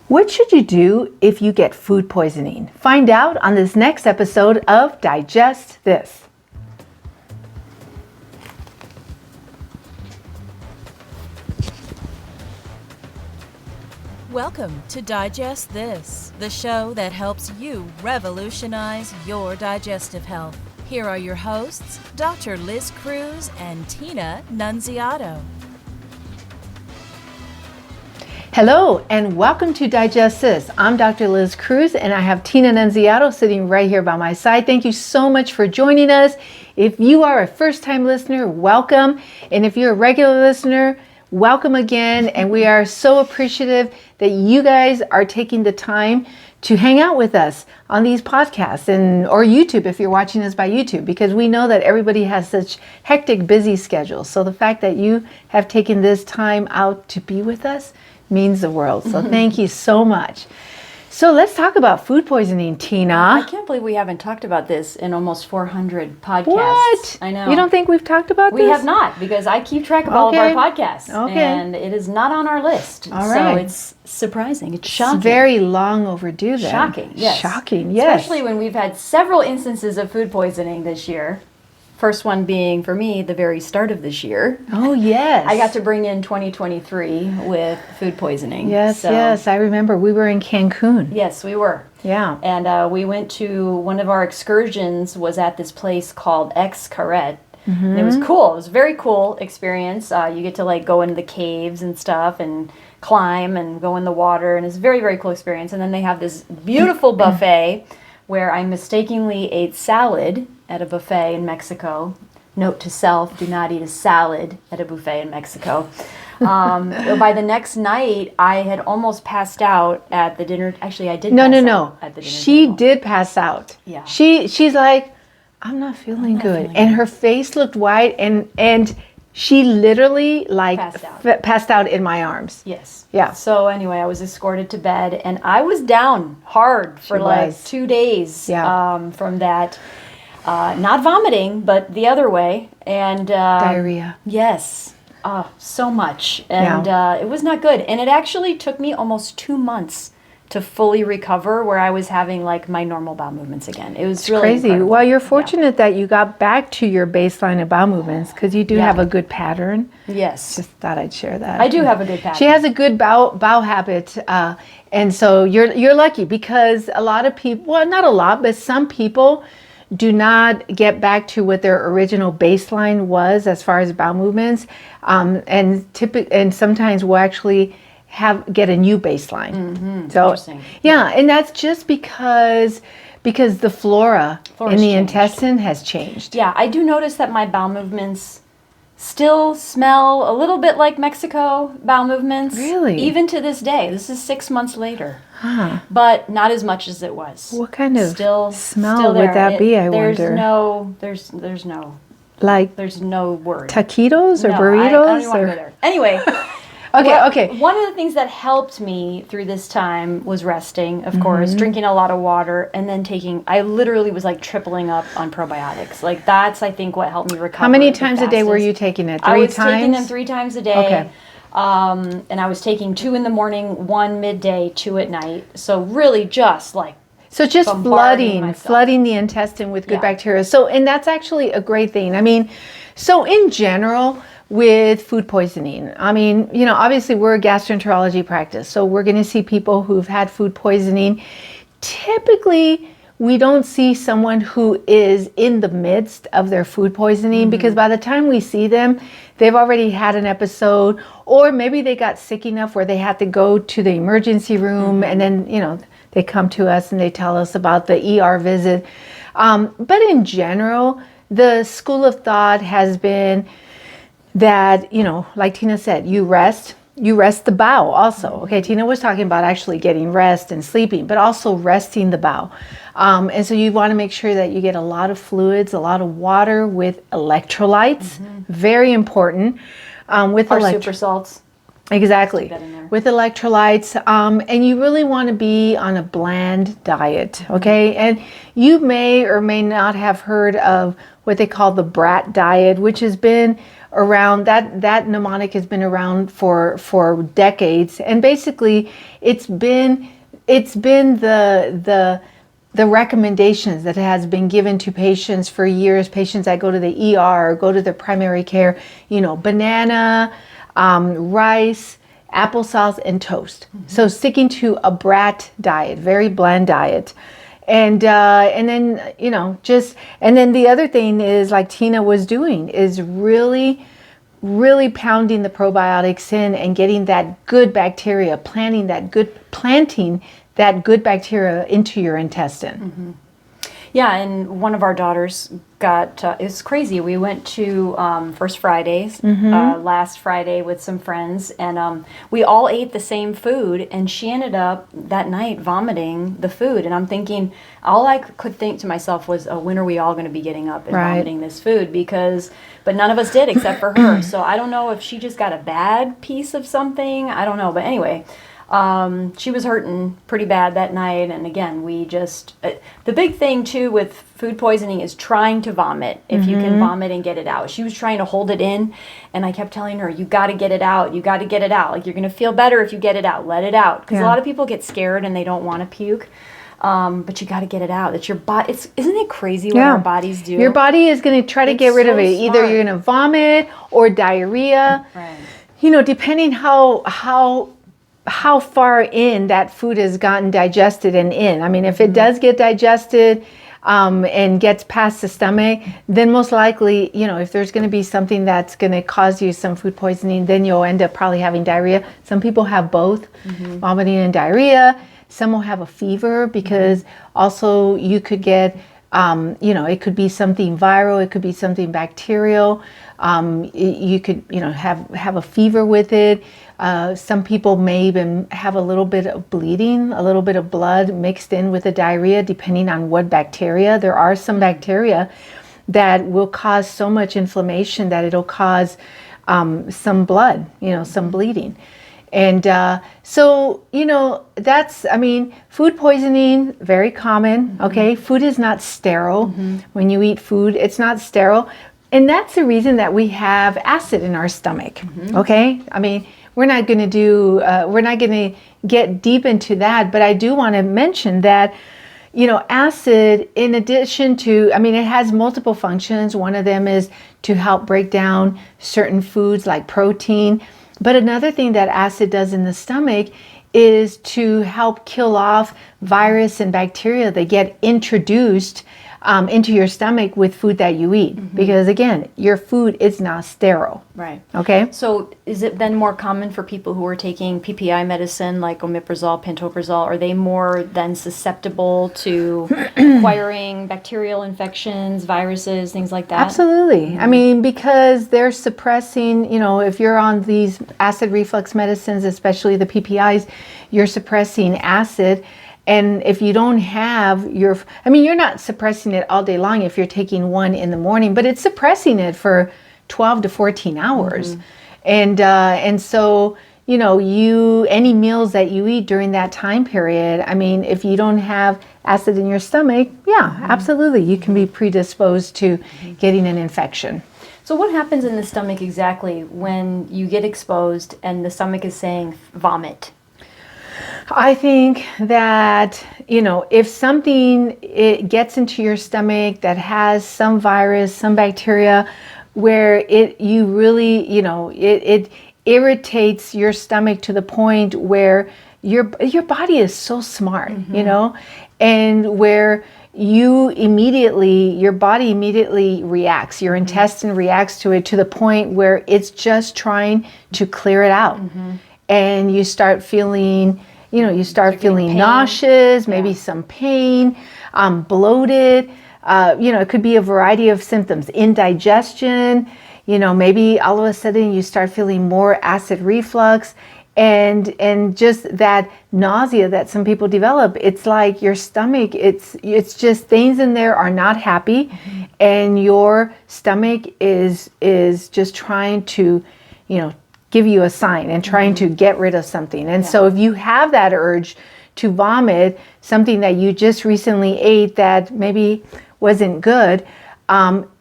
What should you do if you get food poisoning? Find out on this next episode of Digest This. Welcome to Digest This, the show that helps you revolutionize your digestive health. Here are your hosts, Dr. Liz Cruz and Tina Nunziato. Hello and welcome to Digest This. I'm Dr. Liz Cruz and I have Tina Nunziato sitting right here by my side. Thank you so much for joining us. If you are a first-time listener, welcome. And if you're a regular listener, welcome again. And we are so appreciative that you guys are taking the time to hang out with us on these podcasts or YouTube if you're watching us by YouTube, because we know that everybody has such hectic, busy schedules. So the fact that you have taken this time out to be with us means the world. So thank you so much. So let's talk about food poisoning, Tina. I can't believe we haven't talked about this in almost 400 podcasts. What? I know. You don't think we've talked about this? We have not, because I keep track of all of our podcasts. Okay. And it is not on our list. All right. So it's surprising. It's shocking. It's very long overdue then. Shocking, yes. Shocking, yes. Especially when we've had several instances of food poisoning this year. First one being, for me, the very start of this year. Oh, yes. I got to bring in 2023 with food poisoning. Yes, So, yes. I remember we were in Cancun. Yes, we were. Yeah. And we went to, one of our excursions was at this place called Xcaret. And it was cool. It was a very cool experience. You get to like go into the caves and stuff and climb and go in the water. And it's a very, very cool experience. And then they have this beautiful buffet where I mistakenly ate salad at a buffet in Mexico. Note to self, do not eat a salad at a buffet in Mexico. By the next night, I had almost passed out at the dinner. Actually, I did pass out at the dinner She table. did pass out. Yeah. She's like, I'm not feeling good. And her face looked white and she literally like passed out in my arms. Yes. Yeah. So anyway, I was escorted to bed, and I was down hard for like 2 days from that. Not vomiting, but the other way. And Diarrhea. Yes. So much. And it was not good. And it actually took me almost 2 months to fully recover, where I was having like my normal bowel movements again. It was really crazy. incredible. Well, you're fortunate that you got back to your baseline of bowel movements, because you do have a good pattern. Yes. Just thought I'd share that. I do have a good pattern. She has a good bowel habit, and so you're lucky, because a lot of people, well, not a lot, but some people do not get back to what their original baseline was as far as bowel movements, and sometimes will actually get a new baseline. So Interesting. yeah, and that's just because the flora in the changed. intestine has changed. Yeah, I do notice that my bowel movements still smell a little bit like Mexico bowel movements. Really? Even to this day. This is 6 months later. Huh. But not as much as it was. What kind of still smell there. would that be, I wonder? There's no Like word. taquitos or No, burritos? I don't even want to go there. Anyway. Okay. One of the things that helped me through this time was resting, of course, drinking a lot of water, and then I literally was like tripling up on probiotics. Like that's, I think, what helped me recover. How many times a day were you taking it? 3 times? I was taking them 3 times a day. Okay. And I was taking 2 in the morning, 1 midday, 2 at night. So really just like So just bombarding myself. flooding the intestine with good bacteria. So, and that's actually a great thing. I mean, so in general, with food poisoning, I mean, obviously we're a gastroenterology practice, so we're going to see people who've had food poisoning. Typically, we don't see someone who is in the midst of their food poisoning, because by the time we see them, they've already had an episode, or maybe they got sick enough where they had to go to the emergency room, and then, they come to us and they tell us about the ER visit. But in general, the school of thought has been that, like Tina said, you rest the bowel also. Okay, Tina was talking about actually getting rest and sleeping, but also resting the bowel. And so you want to make sure that you get a lot of fluids, a lot of water with electrolytes, very important. With super salts. Exactly. That in there. With electrolytes, and you really want to be on a bland diet, okay? And you may or may not have heard of what they call the BRAT diet, which has been around, that mnemonic has been around for decades. And basically it's been the recommendations that has been given to patients for years, patients that go to the ER or go to their primary care, banana, rice, applesauce, and toast. So sticking to a brat diet, very bland diet. And then, and then the other thing is, like Tina was doing, is really pounding the probiotics in and getting that good bacteria, planting that good bacteria into your intestine. Yeah, and one of our daughters got, it's crazy. We went to First Fridays last Friday with some friends, and we all ate the same food, and she ended up that night vomiting the food. And I'm thinking, all I could think to myself was, when are we all going to be getting up and vomiting this food? But none of us did except for her. So I don't know if she just got a bad piece of something. I don't know. But anyway, she was hurting pretty bad that night. And again, the big thing too with food poisoning is trying to vomit. If you can vomit and get it out. She was trying to hold it in, and I kept telling her, you got to get it out. You got to get it out. Like, you're going to feel better if you get it out. Let it out. Because a lot of people get scared and they don't want to puke. But you got to get it out. It's your body. Isn't it crazy what our bodies do? Your body is going to try to get rid of it. Either you're going to vomit or diarrhea. Right. Depending how far in that food has gotten digested and in. I mean, if it does get digested and gets past the stomach, then most likely, if there's going to be something that's going to cause you some food poisoning, then you'll end up probably having diarrhea. Some people have both, vomiting and diarrhea. Some will have a fever, because also you could get, it could be something viral, it could be something bacterial. You could, have a fever with it. Some people may even have a little bit of bleeding, a little bit of blood mixed in with the diarrhea, depending on what bacteria. There are some bacteria that will cause so much inflammation that it'll cause some blood, some bleeding. And so, food poisoning, very common, okay? Food is not sterile. When you eat food, it's not sterile. And that's the reason that we have acid in our stomach, okay? I mean, we're not going to get deep into that, but I do want to mention that, acid, in addition to, it has multiple functions. One of them is to help break down certain foods like protein. But another thing that acid does in the stomach is to help kill off virus and bacteria that get introduced into your stomach with food that you eat. Because again, your food is not sterile. Right. Okay. So is it then more common for people who are taking PPI medicine like omeprazole, pantoprazole? Are they more then susceptible to acquiring bacterial infections, viruses, things like that? Absolutely. Because they're suppressing, if you're on these acid reflux medicines, especially the PPIs, you're suppressing acid. And if you don't have you're not suppressing it all day long if you're taking one in the morning, but it's suppressing it for 12 to 14 hours. And so, any meals that you eat during that time period, if you don't have acid in your stomach, absolutely, you can be predisposed to getting an infection. So what happens in the stomach exactly when you get exposed and the stomach is saying vomit? I think that, if something it gets into your stomach that has some virus, some bacteria, where it irritates your stomach to the point where your body is so smart, and where your body immediately reacts, your intestine reacts to it to the point where it's just trying to clear it out. And you start feeling, nauseous, maybe some pain, bloated. It could be a variety of symptoms. Indigestion, maybe all of a sudden you start feeling more acid reflux, and just that nausea that some people develop. It's like your stomach, it's just things in there are not happy, and your stomach is just trying to, give you a sign and trying to get rid of something. And so if you have that urge to vomit something that you just recently ate that maybe wasn't good,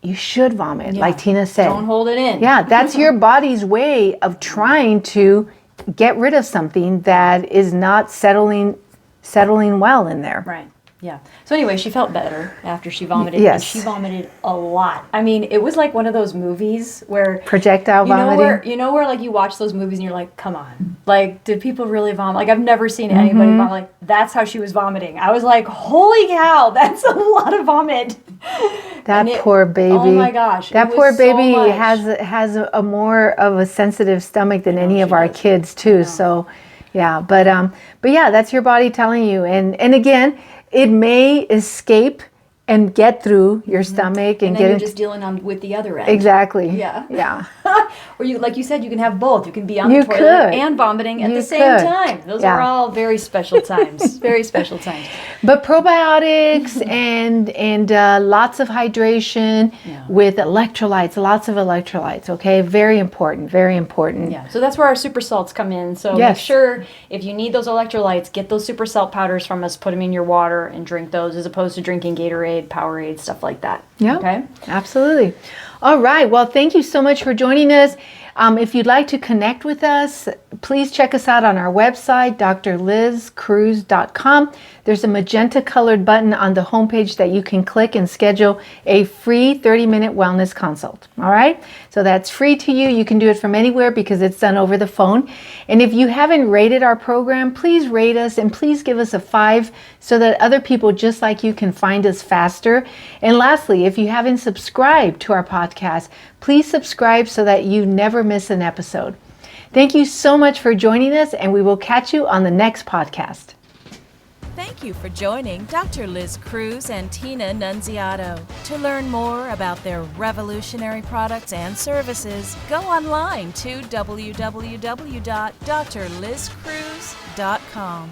you should vomit, Yeah. like Tina said. Don't hold it in. Yeah, that's your body's way of trying to get rid of something that is not settling well in there. Right. Yeah. So anyway, she felt better after she vomited. Yes. And she vomited a lot. I mean, it was like one of those movies where Projectile vomiting. You know where like you watch those movies and you're like, come on. Like, did people really vomit? Like, I've never seen anybody vomit. Like, that's how she was vomiting. I was like, holy cow, that's a lot of vomit. That poor baby. Oh my gosh. That it poor was so baby much. has a more of a sensitive stomach than any of our kids too. So, yeah, but yeah, that's your body telling you. And again, it may escape and get through your stomach and then get you're it. just dealing with the other end. Exactly. Yeah. Yeah. Or you, like you said, you can have both. You can be on You the toilet could. and vomiting at You the same could. time. Those Yeah. are all very special times. Very special times. But probiotics and lots of hydration with electrolytes, lots of electrolytes. Okay, very important. Very important. Yeah. So that's where our super salts come in. So Yes. make sure if you need those electrolytes, get those super salt powders from us, put them in your water and drink those as opposed to drinking Gatorade, Powerade, stuff like that. Yeah. Okay. Absolutely. All right. Well, thank you so much for joining us. If you'd like to connect with us, please check us out on our website, drlizcruz.com. There's a magenta colored button on the homepage that you can click and schedule a free 30-minute wellness consult. All right. So that's free to you. You can do it from anywhere because it's done over the phone. And if you haven't rated our program, please rate us and please give us a 5 so that other people just like you can find us faster. And lastly, if you haven't subscribed to our podcast, please subscribe so that you never miss an episode. Thank you so much for joining us, and we will catch you on the next podcast. Thank you for joining Dr. Liz Cruz and Tina Nunziato. To learn more about their revolutionary products and services, go online to www.drlizcruz.com.